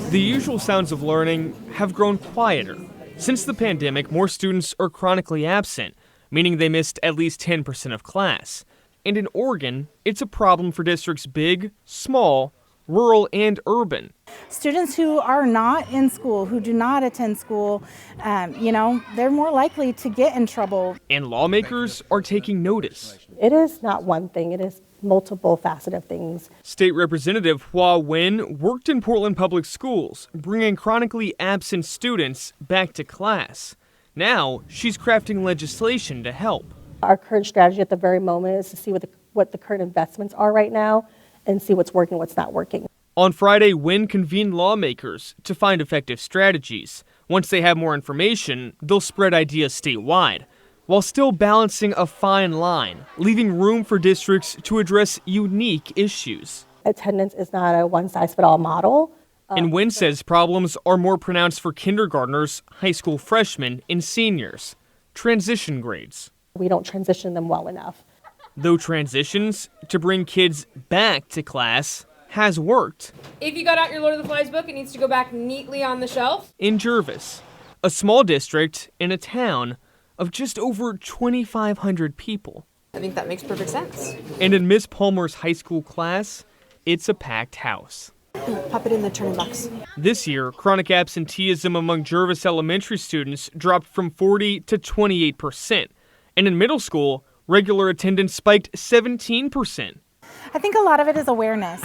The usual sounds of learning have grown quieter. Since the pandemic, more students are chronically absent, meaning they missed at least 10% of class. And in Oregon, it's a problem for districts big, small, rural, and urban. Students who are not in school, who do not attend school, they're more likely to get in trouble. And lawmakers are taking notice. It is not one thing, it is multiple faceted things. State Representative Hua Win worked in Portland Public Schools, bringing chronically absent students back to class. Now, she's crafting legislation to help. Our current strategy at the very moment is to see what the current investments are right now and see what's working, what's not working. On Friday, Wynn convened lawmakers to find effective strategies. Once they have more information, they'll spread ideas statewide, while still balancing a fine line, leaving room for districts to address unique issues. Attendance is not a one-size-fits-all model. And Wynn says problems are more pronounced for kindergartners, high school freshmen, and seniors. Transition grades. We don't transition them well enough. Though transitions to bring kids back to class has worked. If you got out your Lord of the Flies book, it needs to go back neatly on the shelf. In Gervais, a small district in a town of just over 2,500 people. I think that makes perfect sense. And in Miss Palmer's high school class, it's a packed house. Pop it in the turning box. This year, chronic absenteeism among Gervais elementary students dropped from 40 to 28%. And in middle school, regular attendance spiked 17%. I think a lot of it is awareness.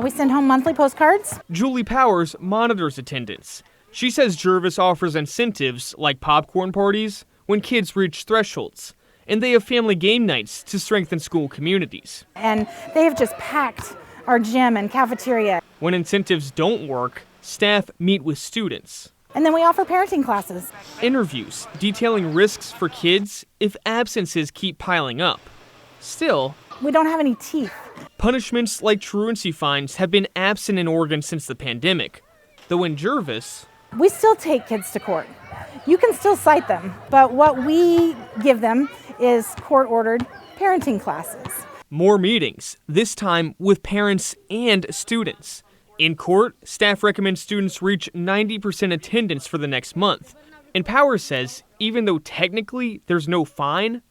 We send home monthly postcards. Julie Powers monitors attendance. She says Gervais offers incentives like popcorn parties when kids reach thresholds, and they have family game nights to strengthen school communities. And they have just packed our gym and cafeteria. When incentives don't work, staff meet with students. And then we offer parenting classes. Interviews detailing risks for kids if absences keep piling up. Still, we don't have any teeth. Punishments like truancy fines have been absent in Oregon since the pandemic. Though in Gervais, we still take kids to court. You can still cite them, but what we give them is court-ordered parenting classes. More meetings, this time with parents and students. In court, staff recommends students reach 90% attendance for the next month. And Powers says even though technically there's no fine,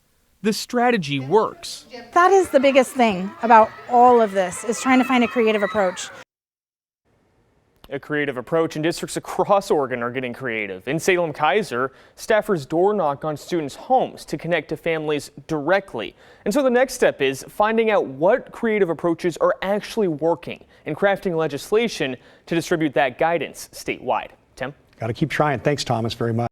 the strategy works. That is the biggest thing about all of this, is trying to find a creative approach. A creative approach, and districts across Oregon are getting creative. In Salem-Keizer, staffers door knock on students' homes to connect to families directly. And so the next step is finding out what creative approaches are actually working and crafting legislation to distribute that guidance statewide. Tim? Got to keep trying. Thanks, Thomas, very much.